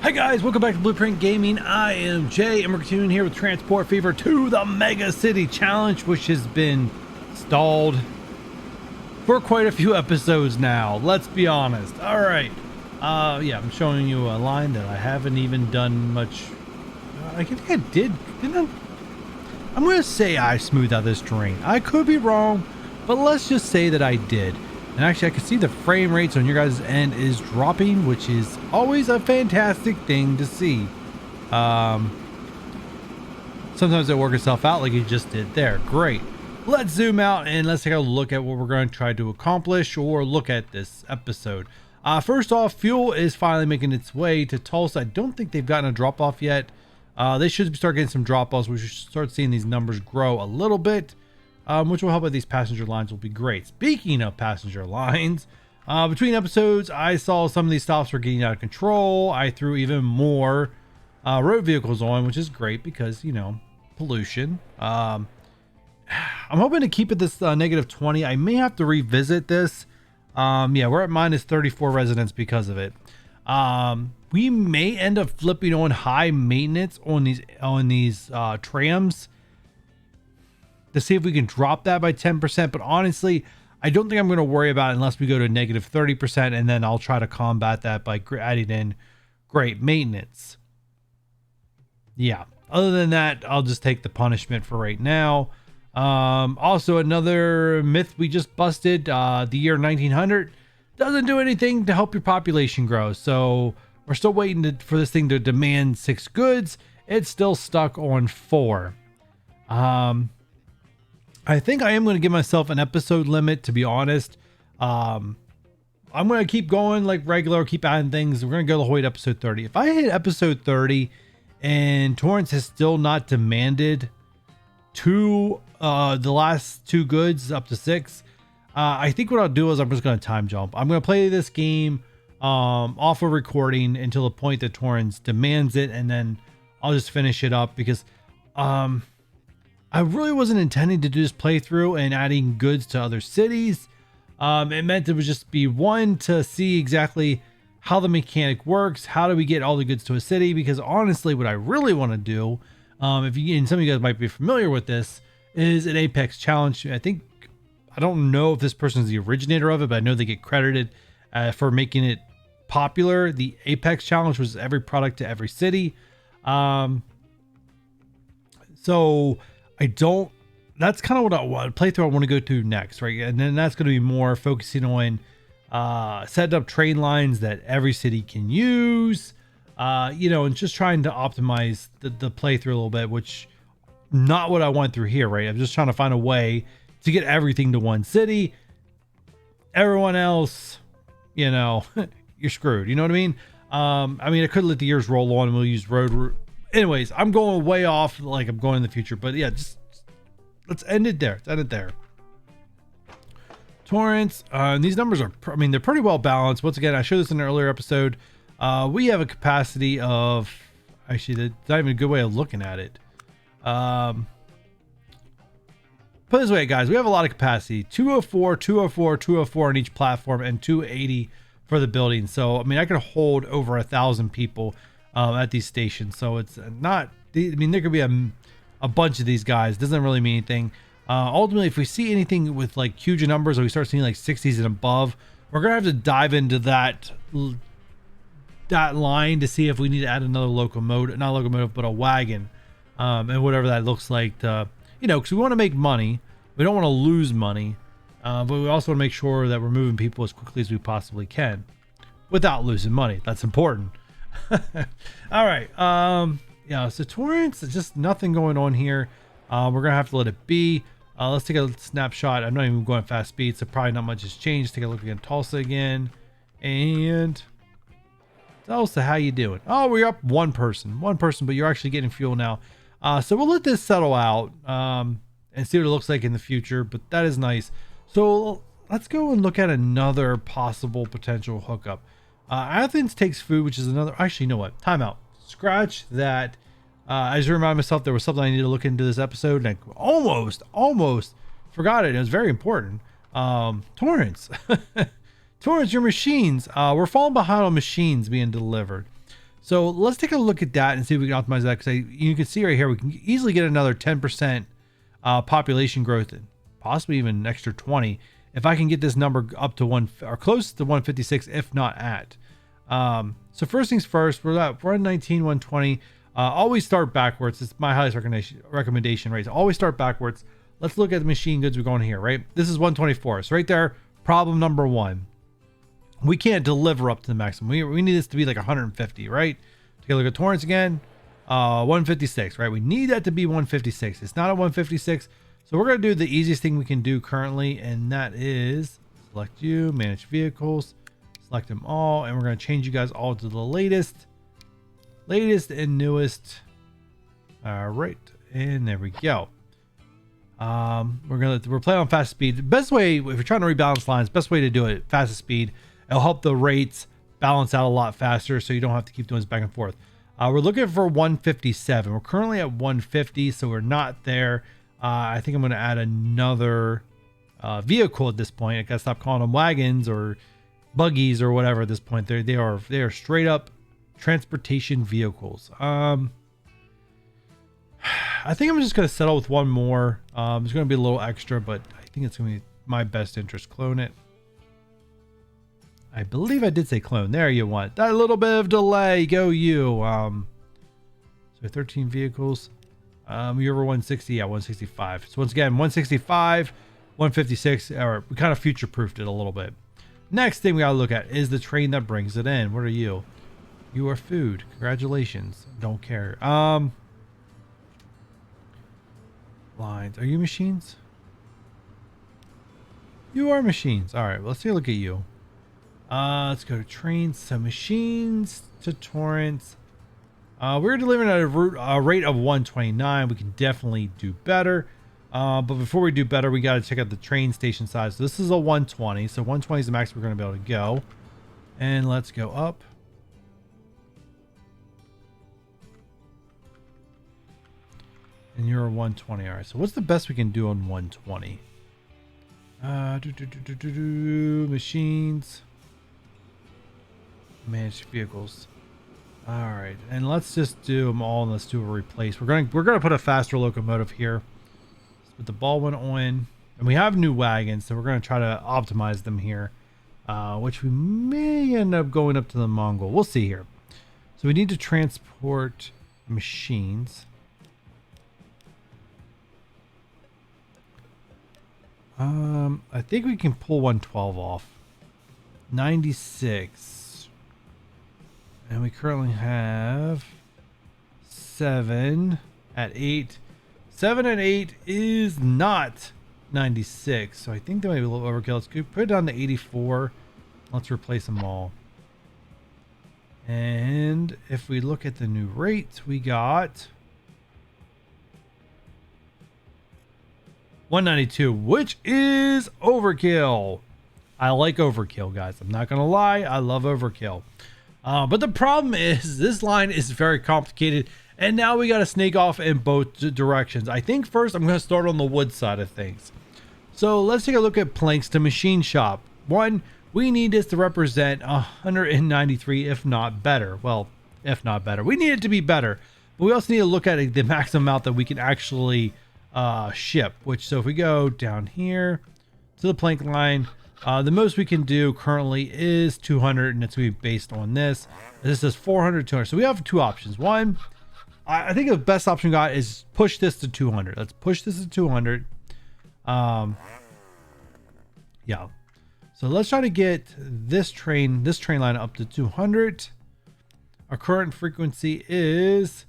Hi guys, welcome back to Blueprint Gaming. I am Jay and we're continuing here with Transport Fever 2, the Mega City Challenge, which has been stalled for quite a few episodes now, let's be honest. All right, yeah, I'm showing you a line that I haven't even done much. I think I didn't I? I'm gonna say I smoothed out this terrain. I could be wrong, but let's just say that I did. And actually I can see the frame rates on your guys' end is dropping, which is always a fantastic thing to see. Sometimes it works itself out like you just did there. Great. Let's zoom out and let's take a look at what we're going to try to accomplish or look at this episode. First off, fuel is finally making its way to Tulsa. I don't think they've gotten a drop off yet. They should start getting some drop offs. We should start seeing these numbers grow a little bit. Which will help with these passenger lines will be great. Speaking of passenger lines, between episodes, I saw some of these stops were getting out of control. I threw even more road vehicles on, which is great because, you know, pollution. I'm hoping to keep it this negative 20. I may have to revisit this. Yeah, we're at minus 34 residents because of it. We may end up flipping on high maintenance on these trams to see if we can drop that by 10%. But honestly, I don't think I'm going to worry about it unless we go to negative 30%. And then I'll try to combat that by adding in great maintenance. Yeah. Other than that, I'll just take the punishment for right now. Also, another myth we just busted, the year 1900 doesn't do anything to help your population grow. So we're still waiting for this thing to demand 6 goods. It's still stuck on 4. I think I am going to give myself an episode limit, to be honest. I'm going to keep going like regular, keep adding things. We're going to go the whole way to episode 30. If I hit episode 30 and Torrance has still not demanded the last 2 goods up to 6, I think what I'll do is I'm just going to time jump. I'm going to play this game off of recording until the point that Torrance demands it, and then I'll just finish it up because I really wasn't intending to do this playthrough and adding goods to other cities. It meant it would just be one to see exactly how the mechanic works. How do we get all the goods to a city? Because honestly, what I really want to do, if you and some of you guys might be familiar with this, is an Apex challenge. I don't know if this person is the originator of it, but I know they get credited for making it popular. The Apex challenge was every product to every city. So that's kind of what I want playthrough I want to go to next, right? And then that's going to be more focusing on setting up train lines that every city can use, and just trying to optimize the playthrough a little bit, which not what I went through here, right? I'm just trying to find a way to get everything to one city. Everyone else, you're screwed. You know what I mean? I could let the years roll on and we'll use road. Anyways, I'm going way off like I'm going in the future, but yeah, just let's end it there. Torrance, these numbers are, they're pretty well balanced. Once again, I showed this in an earlier episode. We have a capacity of, actually, that's not even a good way of looking at it. Put it this way, guys, we have a lot of capacity, 204, 204, 204 on each platform and 280 for the building. So, I could hold over 1,000 people at these stations. So it's not, there could be a bunch of these guys. Doesn't really mean anything. Ultimately, if we see anything with like huge numbers, or we start seeing like 60s and above, we're gonna have to dive into that line to see if we need to add another locomotive, not locomotive, but a wagon, and whatever that looks like to, because we want to make money. We don't want to lose money, but we also want to make sure that we're moving people as quickly as we possibly can without losing money. That's important. All right. Yeah, so Torrance, just nothing going on here. We're gonna have to let it be. Let's take a snapshot. I'm not even going fast speed, so probably not much has changed. Take a look at Tulsa again. And Tulsa, how you doing? Oh, we're up one person, but you're actually getting fuel now. So we'll let this settle out and see what it looks like in the future, but that is nice. So let's go and look at another possible potential hookup. Athens takes food, which is another, actually, you know what? Timeout. Scratch that. I just remind myself there was something I need to look into this episode, and I almost forgot it. It was very important. Torrance. Torrance, your machines. We're falling behind on machines being delivered. So let's take a look at that and see if we can optimize that. Because you can see right here, we can easily get another 10% population growth, and possibly even an extra 20 if I can get this number up to one or close to 156, if not at. So first things first, we're at 19, 120. Always start backwards. It's my highest recommendation, right? So always start backwards. Let's look at the machine goods we're going here, right? This is 124. So right there, problem number one. We can't deliver up to the maximum. We need this to be like 150, right? Take a look at torrents again. 156, right? We need that to be 156. It's not a 156. So we're going to do the easiest thing we can do currently, and that is select you, manage vehicles, select them all, and we're going to change you guys all to the latest and newest. All right, and there we go. We're playing on fast speed. The best way, if you're trying to rebalance lines, best way to do it, fastest speed. It'll help the rates balance out a lot faster, so you don't have to keep doing this back and forth. We're looking for 157. We're currently at 150, so we're not there. I think I'm going to add another vehicle at this point. I gotta stop calling them wagons or buggies or whatever at this point. They are straight up transportation vehicles. I think I'm just going to settle with one more. It's going to be a little extra, but I think it's going to be my best interest. Clone it. I believe I did say clone. There you want. That little bit of delay. Go you. So 13 vehicles. You over 160? Yeah, 165. So once again, 165, 156. Or we kind of future-proofed it a little bit. Next thing we got to look at is the train that brings it in. What are you? You are food. Congratulations. Don't care. Lines. Are you machines? You are machines. All right, well, let's take a look at you. Let's go to trains. So machines to torrents. We're delivering at a rate of 129. We can definitely do better. But before we do better, we got to check out the train station size. So this is a 120. So 120 is the max we're going to be able to go. And let's go up. And you're a 120. All right. So what's the best we can do on 120? Machines. Managed vehicles. All right. And let's just do them all. And let's do a replace. We're going to put a faster locomotive here. Let's put the Baldwin on. And we have new wagons. So we're going to try to optimize them here. Which we may end up going up to the Mongol. We'll see here. So we need to transport machines. I think we can pull 112 off. 96. And we currently have 7 at 8. 7 and 8 is not 96. So I think that might be a little overkill. Let's put it down to 84. Let's replace them all. And if we look at the new rates, we got 192, which is overkill. I like overkill, guys. I'm not gonna lie, I love overkill. But the problem is this line is very complicated, and now we got to snake off in both directions. I think first I'm going to start on the wood side of things. So let's take a look at planks to machine shop. One, we need this to represent 193, if not better. Well, if not better, we need it to be better, but we also need to look at the maximum amount that we can actually ship. Which, so if we go down here to the plank line, the most we can do currently is 200, and it's going to be based on this. This is 400, 200. So we have two options. One, I think the best option we got is push this to 200. Let's push this to 200. Yeah. So let's try to get this train line up to 200. Our current frequency is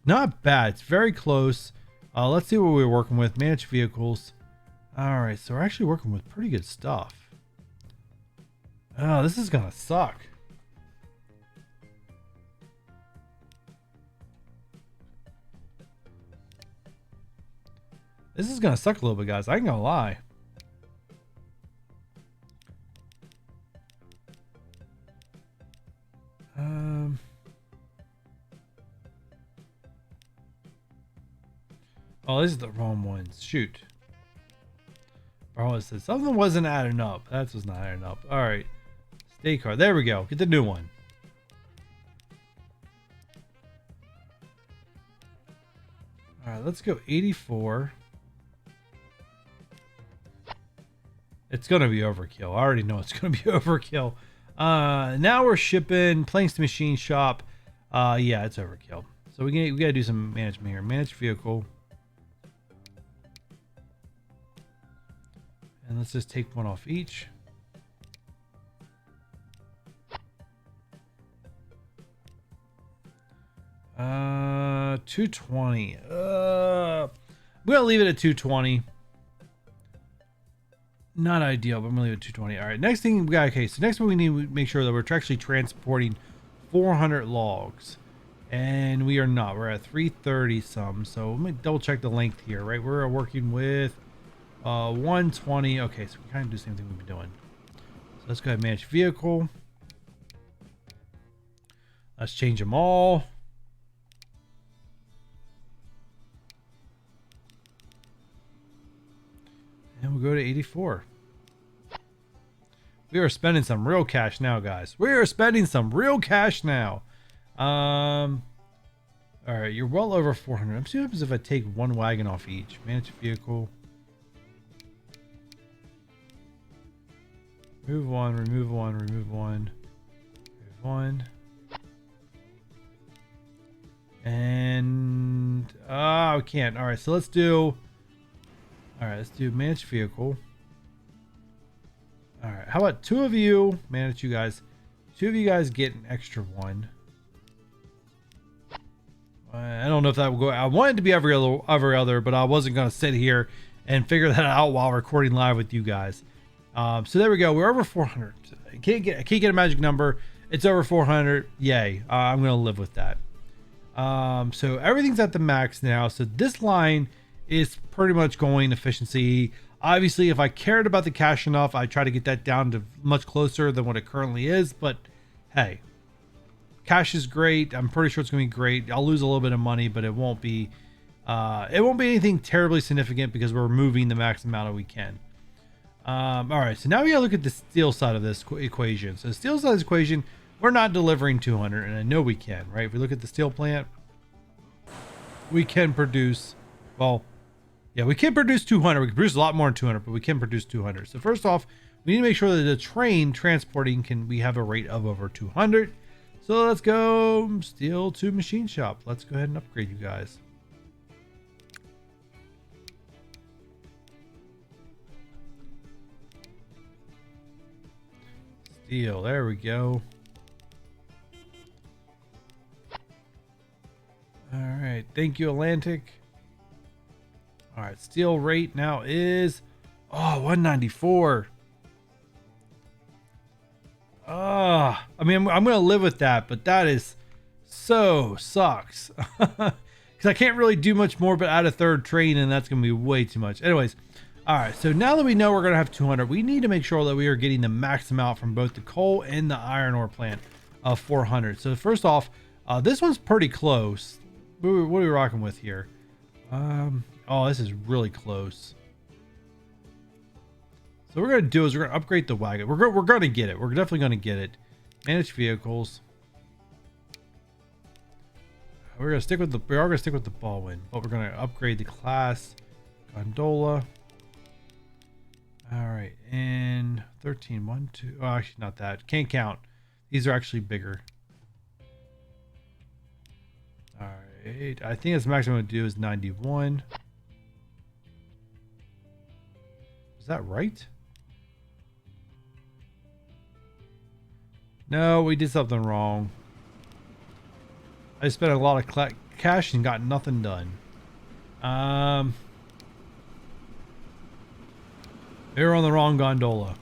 not bad. It's very close. Let's see what we're working with. Manage vehicles. All right, so we're actually working with pretty good stuff. Oh, this is gonna suck. This is gonna suck a little bit, guys. I ain't gonna lie. Oh, these are the wrong ones. Shoot. Oh, it says something wasn't adding up. That's what's not adding up. All right. State card. There we go. Get the new one. All right, let's go 84. It's going to be overkill. I already know it's going to be overkill. Now we're shipping planes to machine shop. Yeah, it's overkill. So we got to do some management here. Manage vehicle. And let's just take one off each. Uh, 220. I'm gonna leave it at 220. Not ideal, but I'm gonna leave it at 220. All right, next thing we got. Okay, so next one we need to make sure that we're actually transporting 400 logs, and we are not. We're at 330 some. So let me double check the length here. Right, we're working with 120. Okay, so we kind of do the same thing we've been doing. So let's go ahead and manage vehicle. Let's change them all. And we'll go to 84. We are spending some real cash now, guys. We are spending some real cash now. All right, you're well over 400. I'm seeing what happens if I take one wagon off each. Manage vehicle. Remove one, remove one, remove one, remove one. And we can't. All right, so let's do. All right, let's do manage vehicle. All right, how about two of you manage you guys? Two of you guys get an extra one. I don't know if that will go. I wanted to be every other, but I wasn't gonna sit here and figure that out while recording live with you guys. So there we go. We're over 400. I can't get a magic number. It's over 400. Yay! I'm gonna live with that. So everything's at the max now. So this line is pretty much going efficiency. Obviously, if I cared about the cash enough, I try to get that down to much closer than what it currently is. But hey, cash is great. I'm pretty sure it's going to be great. I'll lose a little bit of money, but it won't be anything terribly significant because we're moving the max amount that we can. All right, so now we gotta look at the steel side of this equation. So the steel side of this equation, we're not delivering 200, and I know we can, right? If we look at the steel plant, we can produce, well, yeah, we can produce 200. We can produce a lot more than 200, but we can produce 200. So first off, we need to make sure that the train transporting we have a rate of over 200. So let's go steel to machine shop. Let's go ahead and upgrade you guys. Steel, there we go. All right, thank you, Atlantic. All right, steel rate now is 194. I mean, I'm gonna live with that, but that is so sucks because I can't really do much more but add a third train, and that's gonna be way too much. Anyways, all right, so now that we know we're gonna have 200, we need to make sure that we are getting the max amount from both the coal and the iron ore plant of 400. So first off, this one's pretty close. What are we rocking with here? Oh, this is really close. So what we're gonna do is we're gonna upgrade the wagon. We're gonna get it. We're definitely gonna get it. Manage vehicles. We are gonna stick with the Baldwin, but we're gonna upgrade the class gondola. All right, and 13, 1, 2. Oh, actually not that. Can't count. These are actually bigger. All right, I think that's maximum I'm gonna do is 91. Is that right? No, we did something wrong. I spent a lot of cash and got nothing done. They were on the wrong gondola.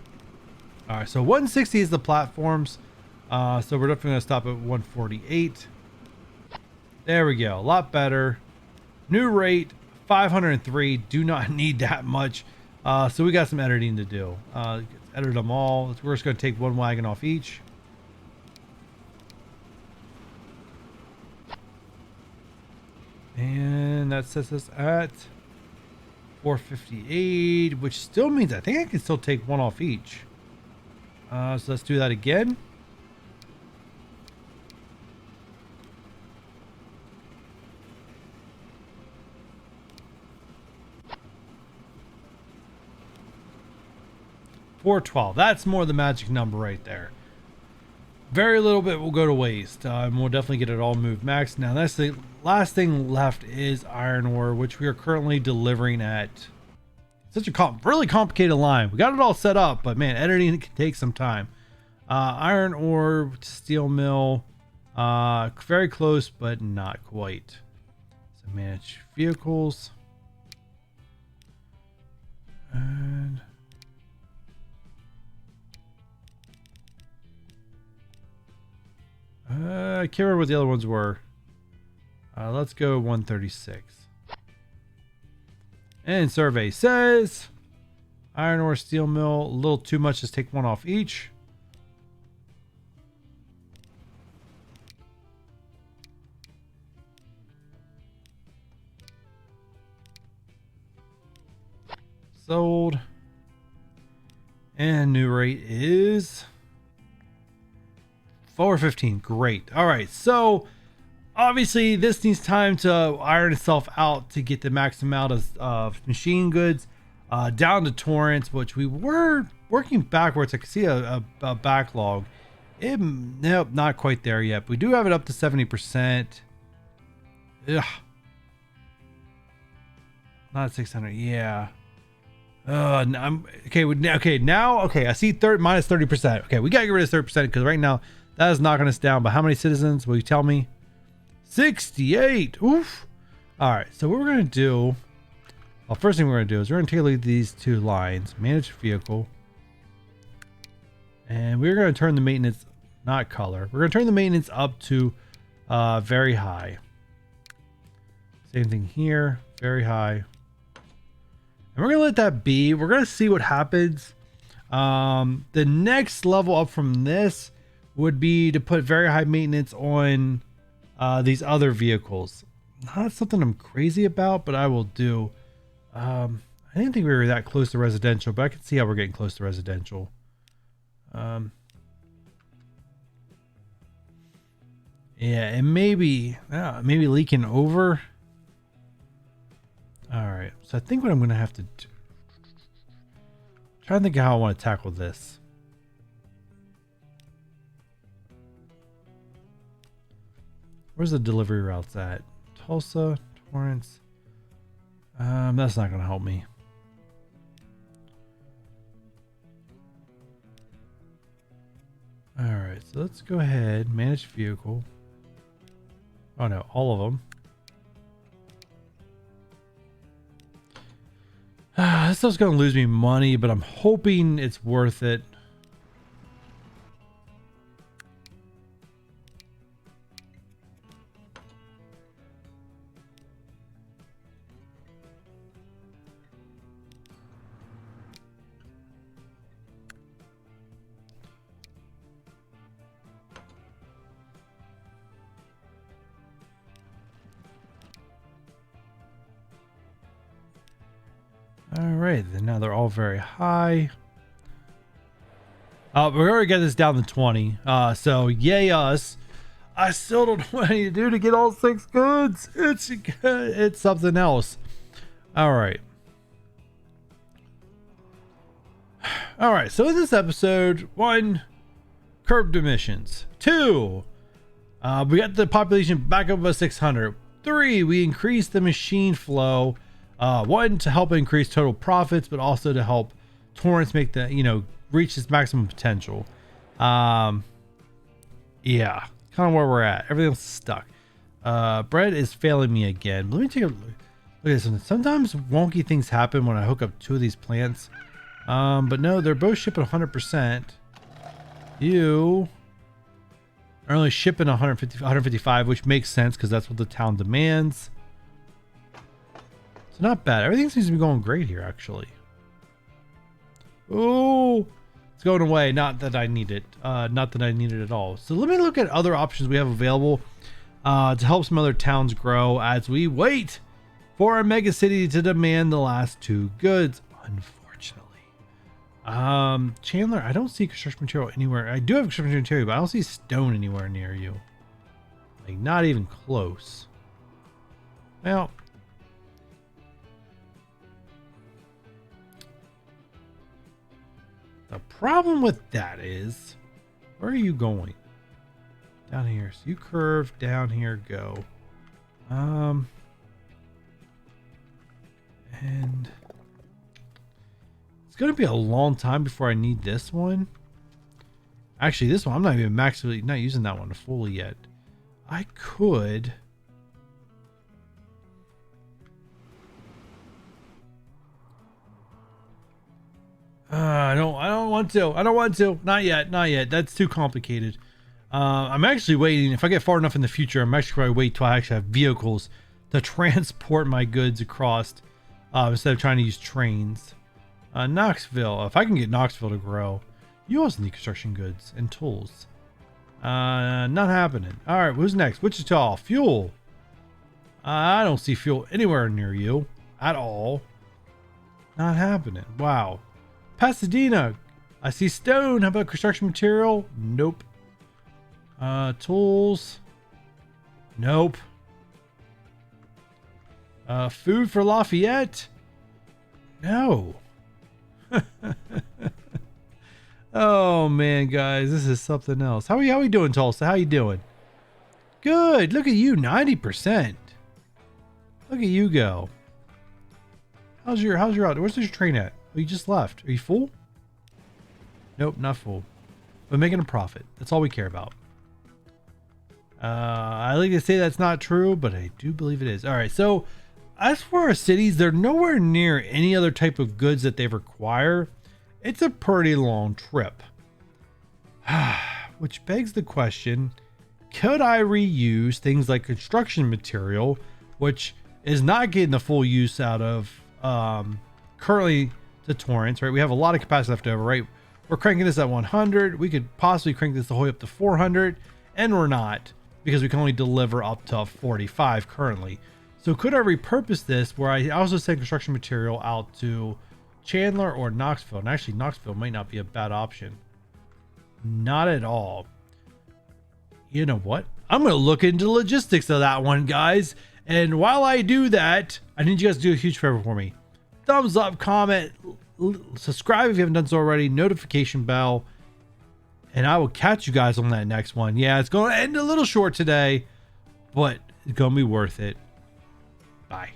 All right, so 160 is the platforms. So we're definitely gonna stop at 148. There we go, a lot better. New rate 503. Do not need that much. So we got some editing to do. Edit them all. We're just gonna take one wagon off each. And that sets us at 458, which still means I think I can still take one off each. So let's do that again. 412. That's more the magic number right there. Very little bit will go to waste. And we'll definitely get it all moved max. Now that's the last thing left is iron ore, which we are currently delivering at such a really complicated line. We got it all set up, but man, editing can take some time. Iron ore, steel mill, very close, but not quite. So manage vehicles. And I can't remember what the other ones were. Let's go 136. And survey says iron ore, steel mill, a little too much. Just take one off each. Sold. And new rate is 415. Great. All right. So obviously this needs time to iron itself out to get the max amount of machine goods down to torrents, which we were working backwards. I can see a backlog. Nope, not quite there yet. But we do have it up to 70%. Ugh. Not 600. Yeah. I'm okay. Okay, now, okay, I see minus 30%. Okay, we gotta get rid of 30% because right now that is knocking us down. But how many citizens will you tell me? 68. Oof. All right, so what we're gonna do, well, first thing we're gonna do is we're gonna tailor these two lines, manage vehicle, and we're gonna turn the maintenance, not color, we're gonna turn the maintenance up to very high. Same thing here, very high. And we're going to let that be. We're going to see what happens. The next level up from this would be to put very high maintenance on these other vehicles. Not something I'm crazy about, but I will do. I didn't think we were that close to residential, but I can see how we're getting close to residential. Yeah, and maybe leaking over. All right, so I think what I'm going to have to do, trying to think of how I want to tackle this. Where's the delivery routes at? Tulsa, Torrance. That's not going to help me. All right, so let's go ahead, manage vehicle. Oh no, all of them. This stuff's gonna lose me money, but I'm hoping it's worth it. All right, then now they're all very high. We already got this down to 20. So yay us. I still don't know what I need to do to get all 6 goods. It's something else. All right. All right. So in this episode, 1, curbed emissions. 2, we got the population back up above 600. 3, we increased the machine flow. 1, to help increase total profits, but also to help Torrance make the, reach its maximum potential. Yeah, kind of where we're at. Everything's stuck. Bread is failing me again. Let me take a look at this one. Sometimes wonky things happen when I hook up 2 of these plants. But no, they're both shipping 100%. You are only shipping 155, which makes sense because that's what the town demands. So not bad. Everything seems to be going great here, actually. Oh, it's going away. Not that I need it. Not that I need it at all. So let me look at other options we have available to help some other towns grow as we wait for our mega city to demand the last 2 goods. Unfortunately, Chandler, I don't see construction material anywhere. I do have construction material, but I don't see stone anywhere near you. Like, not even close. Well. The problem with that is, where are you going? Down here. So you curve down here, go. And it's going to be a long time before I need this one. Actually, this one, I'm not even not using that one fully yet. I could. I don't want to. I don't want to. Not yet. Not yet. That's too complicated. I'm actually waiting. If I get far enough in the future, I'm actually probably wait till I actually have vehicles to transport my goods across instead of trying to use trains. Knoxville. If I can get Knoxville to grow, you also need construction goods and tools. Not happening. All right, who's next? Wichita. Fuel. I don't see fuel anywhere near you at all. Not happening. Wow. Pasadena. I see stone. How about construction material? Nope. Tools. Nope. Food for Lafayette. No. Oh man, guys, this is something else. How are we doing, Tulsa? How you doing? Good. Look at you, 90%. Look at you go. How's your out? Where's your train at? Oh, you just left. Are you full? Nope, not full. But making a profit. That's all we care about. I like to say that's not true, but I do believe it is. All right, so as for our cities, they're nowhere near any other type of goods that they require. It's a pretty long trip. Which begs the question, could I reuse things like construction material, which is not getting the full use out of currently the Torrance, right? We have a lot of capacity left over, right? We're cranking this at 100. We could possibly crank this the whole way up to 400, and we're not, because we can only deliver up to 45 currently. So could I repurpose this where I also send construction material out to Chandler or Knoxville? And actually, Knoxville might not be a bad option. Not at all. You know what? I'm going to look into logistics of that one, guys. And while I do that, I need you guys to do a huge favor for me. Thumbs up, comment, subscribe if you haven't done so already, notification bell, and I will catch you guys on that next one. Yeah, it's going to end a little short today, but it's going to be worth it. Bye.